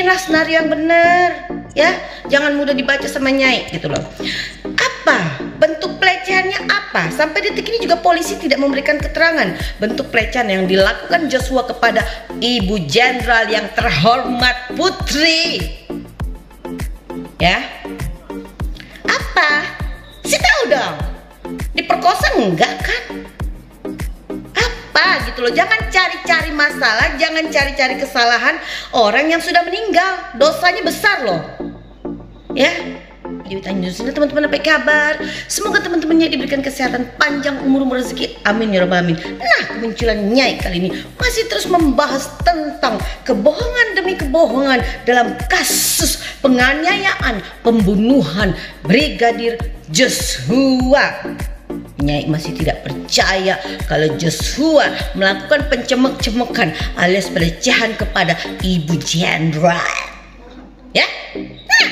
bikinlah senario yang benar, ya. Jangan mudah dibaca sama Nyai gitu loh. Apa bentuk pelecehannya apa? Sampai detik ini juga polisi tidak memberikan keterangan bentuk pelecehan yang dilakukan Joshua kepada Ibu Jenderal yang terhormat Putri. Ya. Apa? Si tahu dong. Diperkosa enggak kan? Apa gitu loh. Jangan cari-cari masalah, jangan cari-cari kesalahan orang yang sudah meninggal. Dosanya besar loh. Ya. Jadi tanya dulu teman-teman apa kabar? Semoga teman-temannya diberikan kesehatan, panjang umur rezeki. Amin ya rabbal alamin. Nah, kemunculan Nyai kali ini masih terus membahas tentang kebohongan demi kebohongan dalam kasus penganiayaan, pembunuhan Brigadir Joshua. Nyai masih tidak percaya kalau Joshua melakukan pencemek-cemekan alias pelecehan kepada Ibu Jenderal. Ya? Nah,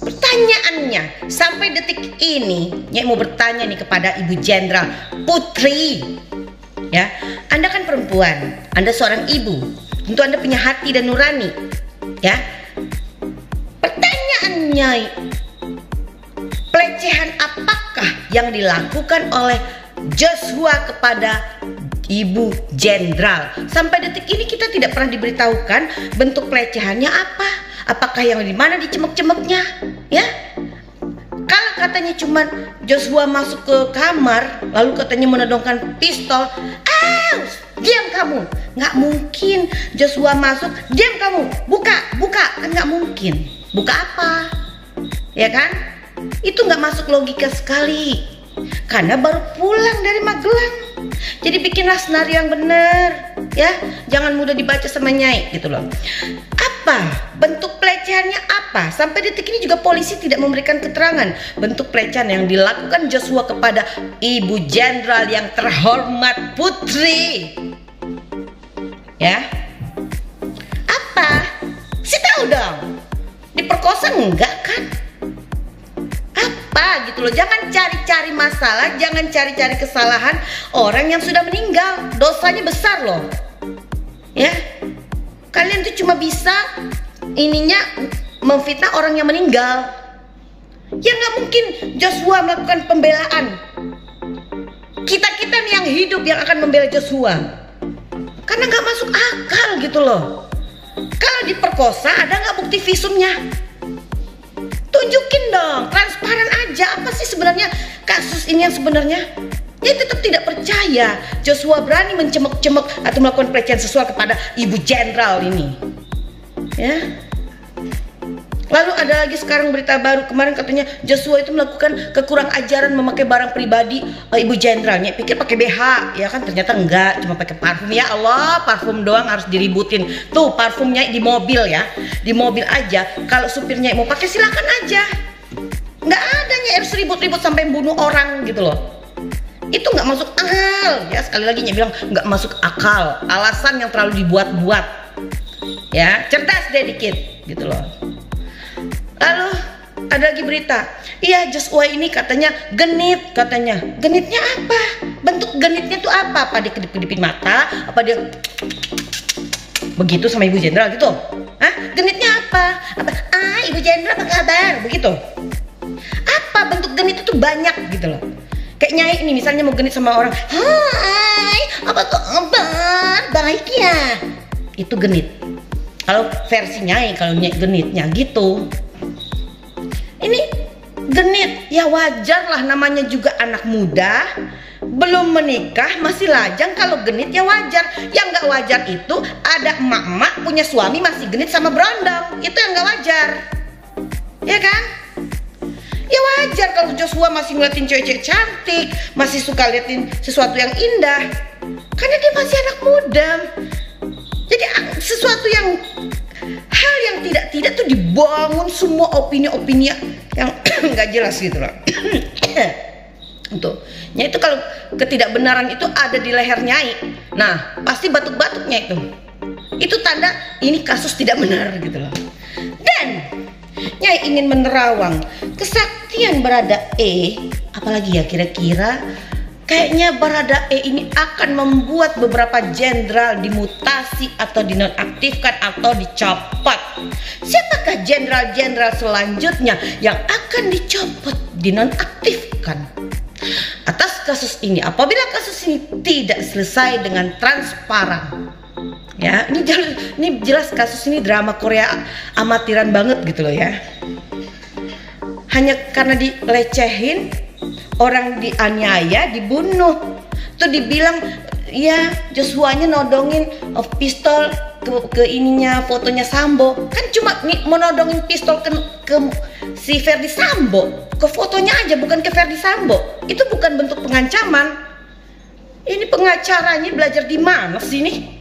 pertanyaannya sampai detik ini Nyai mau bertanya nih kepada Ibu Jenderal Putri. Ya, Anda kan perempuan, Anda seorang ibu, tentu Anda punya hati dan nurani. Ya, pertanyaan Nyai, pelecehan apakah yang dilakukan oleh Joshua kepada Ibu Jenderal? Sampai detik ini kita tidak pernah diberitahukan bentuk pelecehannya apa. Apakah yang di mana dicemek-cemeknya? Ya, kalau katanya cuma Joshua masuk ke kamar lalu katanya menodongkan pistol, diam kamu, nggak mungkin. Joshua masuk, diam kamu, buka, kan nggak mungkin. Buka apa? Ya kan? Itu nggak masuk logika sekali. Karena baru pulang dari Magelang. Jadi bikinlah senario yang benar, ya. Jangan mudah dibaca sama Nyai gitu loh. Apa bentuk pelecehannya apa? Sampai detik ini juga polisi tidak memberikan keterangan bentuk pelecehan yang dilakukan Joshua kepada Ibu Jenderal yang terhormat Putri. Ya. Apa? Si tahu dong. Diperkosa enggak kan? Apa gitu loh. Jangan cari-cari masalah, jangan cari-cari kesalahan orang yang sudah meninggal. Dosanya besar loh. Ya. Kalian tuh cuma bisa ininya memfitnah orang yang meninggal. Ya nggak mungkin Joshua melakukan pembelaan. Kita-kita nih yang hidup yang akan membela Joshua. Karena nggak masuk akal gitu loh. Kalau diperkosa ada nggak bukti visumnya? Tunjukin dong, transparan aja. Apa sih sebenarnya kasus ini yang sebenarnya? Dia tetap tidak percaya Joshua berani mencemek-cemek atau melakukan pelecehan seksual kepada Ibu Jenderal ini. Ya. Lalu ada lagi sekarang berita baru, kemarin katanya Joshua itu melakukan kekurang ajaran memakai barang pribadi Ibu Jenderalnya. Pikir pakai BH, ya kan ternyata enggak, cuma pakai parfum. Ya Allah, parfum doang harus diributin. Tuh parfumnya di mobil ya, di mobil aja. Kalau supirnya mau pakai silakan aja. Nggak ada Nyai harus ribut-ribut sampai bunuh orang gitu loh. Itu nggak masuk akal ya. Sekali lagi Nyai bilang nggak masuk akal. Alasan yang terlalu dibuat-buat. Ya, cerdas deh dikit gitu loh. Lalu ada lagi berita, iya Joshua ini katanya genit, katanya. Genitnya apa? Bentuk genitnya tuh apa? Apa dia kedip-kedipin mata? Apa dia begitu sama Ibu Jenderal gitu? Hah? Genitnya apa? Ibu Jenderal apa kabar? Begitu. Apa bentuk genit itu banyak gitu loh. Kayak Nyai ini misalnya mau genit sama orang, hai, apa kabar? Baik ya. Itu genit. Kalau versi Nyai, kalau genitnya gitu. Ini genit, ya wajar lah, namanya juga anak muda, belum menikah, masih lajang. Kalau genit ya wajar. Yang nggak wajar itu ada emak-emak punya suami masih genit sama berondong. Itu yang nggak wajar. Ya kan? Ya wajar kalau Joshua masih ngeliatin cewek-cewek cantik, masih suka liatin sesuatu yang indah, karena dia masih anak muda. Jadi sesuatu yang hal yang tidak tuh dibangun semua opini-opini yang nggak jelas gitu loh. Untuk Nyai itu kalau ketidakbenaran itu ada di leher Nyai, nah pasti batuk-batuknya itu tanda ini kasus tidak benar gitu loh. Dan Nyai ingin menerawang kesaktian berada apalagi ya kira-kira kayaknya Baradae ini akan membuat beberapa jenderal dimutasi atau dinonaktifkan atau dicopot. Siapakah jenderal-jenderal selanjutnya yang akan dicopot, dinonaktifkan atas kasus ini apabila kasus ini tidak selesai dengan transparan? Ya, ini jelas kasus ini drama Korea amatiran banget gitu loh ya. Hanya karena dilecehin, orang dianiaya, dibunuh, tuh dibilang ya Joshua-nya nodongin pistol ke ininya, fotonya Sambo. Kan cuma menodongin pistol ke si Ferdi Sambo, ke fotonya aja, bukan ke Ferdi Sambo. Itu bukan bentuk pengancaman. Ini pengacaranya belajar di mana sih nih?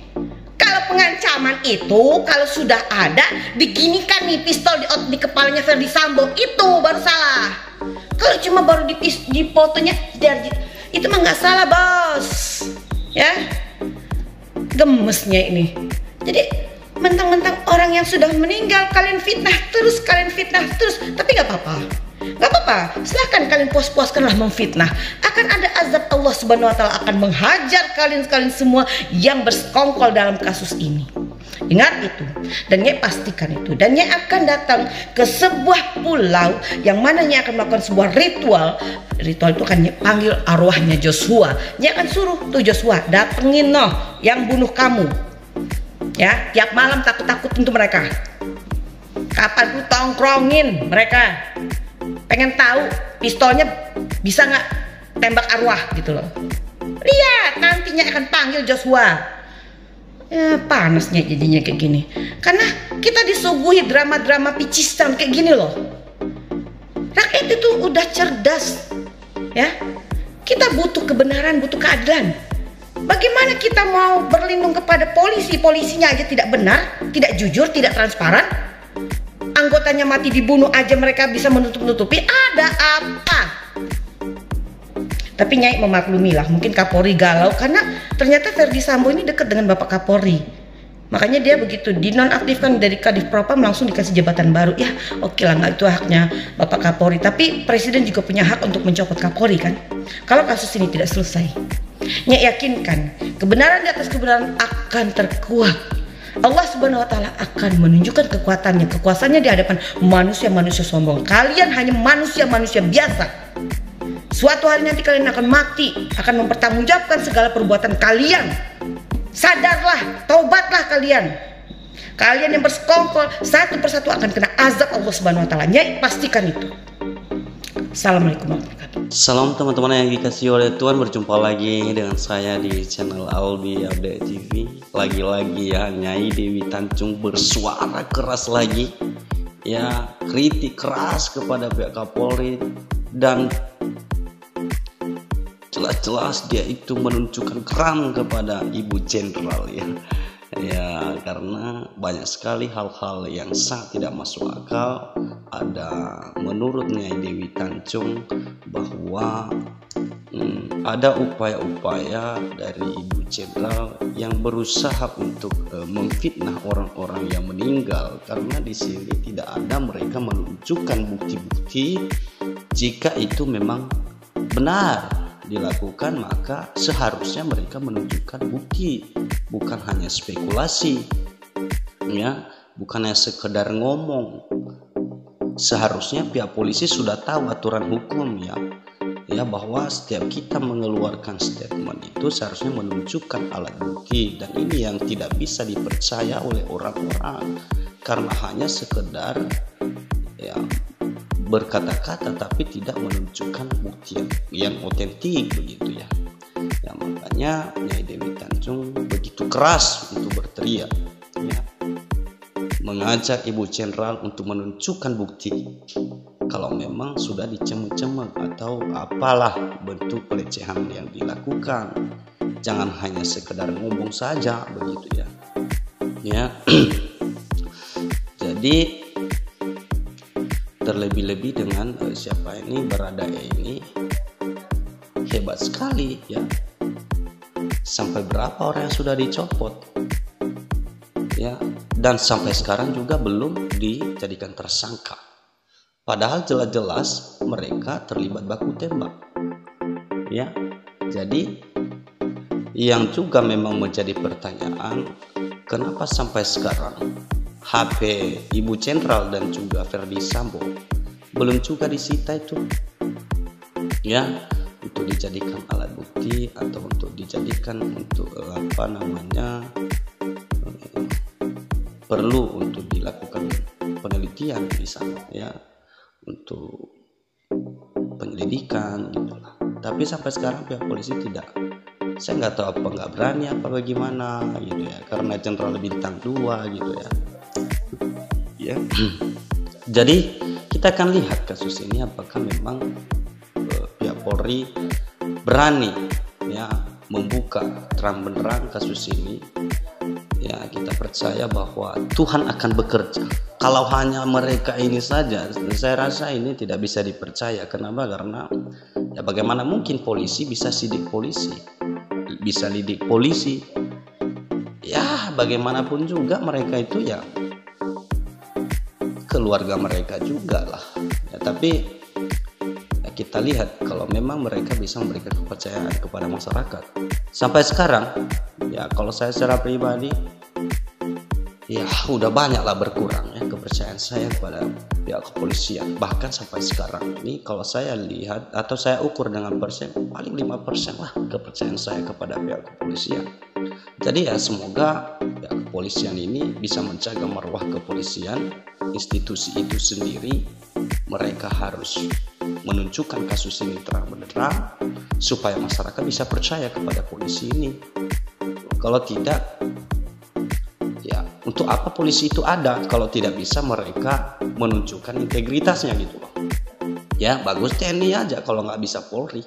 Kalau pengancaman itu kalau sudah ada diginikan nih pistol di kepalanya Ferdi Sambo, itu baru salah. Kalau cuma baru di fotonya itu mah nggak salah, bos. Ya, gemesnya ini. Jadi mentang-mentang orang yang sudah meninggal kalian fitnah terus, tapi nggak apa-apa. Gak apa-apa, silahkan kalian puas-puaskanlah memfitnah. Akan ada azab Allah Subhanahu wa Ta'ala akan menghajar kalian semua yang bersekongkol dalam kasus ini. Ingat itu, dan Nyai pastikan itu. Dan Nyai akan datang ke sebuah pulau yang mana Nyai akan melakukan sebuah ritual. Ritual itu akan Nyai panggil arwahnya Joshua. Nyai akan suruh tuh Joshua, datengin noh yang bunuh kamu. Ya, tiap malam takut-takut untuk mereka. Kapan tuh tongkrongin mereka. Pengen tahu pistolnya bisa nggak tembak arwah gitu loh. Lihat nantinya akan panggil Joshua. Ya panasnya jadinya kayak gini. Karena kita disuguhi drama-drama picisan kayak gini loh. Rakyat itu udah cerdas, ya. Kita butuh kebenaran, butuh keadilan. Bagaimana kita mau berlindung kepada polisi? Polisinya aja tidak benar, tidak jujur, tidak transparan. Anggotanya mati dibunuh aja mereka bisa menutup-nutupi. Ada apa? Tapi Nyai memaklumi lah, mungkin Kapolri galau karena ternyata Ferdi Sambo ini dekat dengan Bapak Kapolri. Makanya dia begitu dinonaktifkan dari Kadif Propam langsung dikasih jabatan baru. Ya oke lah, nggak itu haknya Bapak Kapolri. Tapi Presiden juga punya hak untuk mencopot Kapolri kan. Kalau kasus ini tidak selesai, Nyai yakinkan kebenaran di atas kebenaran akan terkuak. Allah Subhanahu wa Ta'ala akan menunjukkan kekuatannya, kekuasaannya di hadapan manusia-manusia sombong. Kalian hanya manusia-manusia biasa. Suatu hari nanti kalian akan mati, akan mempertanggungjawabkan segala perbuatan kalian. Sadarlah, taubatlah kalian. Kalian yang bersekongkol satu persatu akan kena azab Allah Subhanahu wa Ta'ala. Nyai pastikan itu. Assalamualaikum warahmatullahi wabarakatuh. Salam teman-teman yang dikasihi oleh Tuhan, berjumpa lagi dengan saya di channel Albi Update TV. Lagi-lagi ya, Nyai Dewi Tanjung bersuara keras lagi, ya, kritik keras kepada pihak Kapolri dan jelas-jelas dia itu menunjukkan keram kepada Ibu Jenderal ya, karena banyak sekali hal-hal yang sangat tidak masuk akal. Ada menurut Nyai Dewi Tanjung bahwa ada upaya-upaya dari Ibu Jenderal yang berusaha untuk memfitnah orang-orang yang meninggal, karena di sini tidak ada mereka menunjukkan bukti-bukti. Jika itu memang benar dilakukan, maka seharusnya mereka menunjukkan bukti, bukan hanya spekulasi, ya, bukan hanya sekedar ngomong. Seharusnya pihak polisi sudah tahu aturan hukum, ya, bahwa setiap kita mengeluarkan statement itu seharusnya menunjukkan alat bukti, dan ini yang tidak bisa dipercaya oleh orang-orang karena hanya sekedar ya berkata-kata tapi tidak menunjukkan bukti yang otentik begitu ya. Ya makanya Nyai Dewi Tanjung begitu keras untuk berteriak, ya, mengajak Ibu Jenderal untuk menunjukkan bukti kalau memang sudah dicemuk-cemuk atau apalah bentuk pelecehan yang dilakukan. Jangan hanya sekedar ngomong saja begitu ya. Ya. Jadi terlebih-lebih dengan siapa ini, Baradae ini hebat sekali ya. Sampai berapa orang yang sudah dicopot ya, dan sampai sekarang juga belum dijadikan tersangka, padahal jelas-jelas mereka terlibat baku tembak ya. Jadi yang juga memang menjadi pertanyaan, kenapa sampai sekarang HP Ibu Jenderal dan juga Verdi Sambo belum juga disita itu, ya, untuk dijadikan alat bukti atau untuk dijadikan untuk perlu untuk dilakukan penelitian misalnya, ya, untuk penyelidikan gitulah. Tapi sampai sekarang pihak polisi tidak, saya nggak tahu apa nggak berani apa bagaimana gitu ya, karena Jenderal bintang 2 gitu ya. Ya. Jadi kita akan lihat kasus ini apakah memang pihak Polri berani ya membuka terang benderang kasus ini. Ya, kita percaya bahwa Tuhan akan bekerja. Kalau hanya mereka ini saja, saya rasa ini tidak bisa dipercaya. Kenapa? Karena ya bagaimana mungkin polisi bisa sidik polisi, bisa lidik polisi. Ya bagaimanapun juga mereka itu ya keluarga mereka juga lah. Ya, tapi ya, kita lihat kalau memang mereka bisa memberikan kepercayaan kepada masyarakat. Sampai sekarang, ya kalau saya secara pribadi, ya udah banyak lah berkurang ya kepercayaan saya kepada pihak kepolisian. Bahkan sampai sekarang ini kalau saya lihat atau saya ukur dengan persen, paling 5% lah kepercayaan saya kepada pihak kepolisian. Jadi ya semoga pihak kepolisian ini bisa menjaga marwah kepolisian, institusi itu sendiri. Mereka harus menunjukkan kasus ini terang benderang supaya masyarakat bisa percaya kepada polisi ini. Kalau tidak, ya untuk apa polisi itu ada kalau tidak bisa mereka menunjukkan integritasnya gitu loh. Ya bagus TNI aja kalau nggak bisa Polri,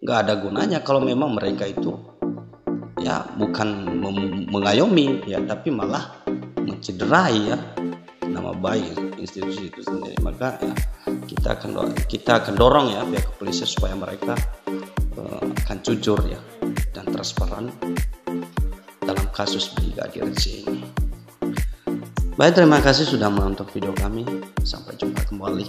nggak ada gunanya kalau memang mereka itu ya bukan mengayomi ya, tapi malah mencederai ya nama baik institusi itu sendiri. Maka ya kita akan dorong ya pihak kepolisian supaya mereka akan jujur ya dan transparan dalam kasus Brigadir J ini. Baik, terima kasih sudah menonton video kami. Sampai jumpa kembali.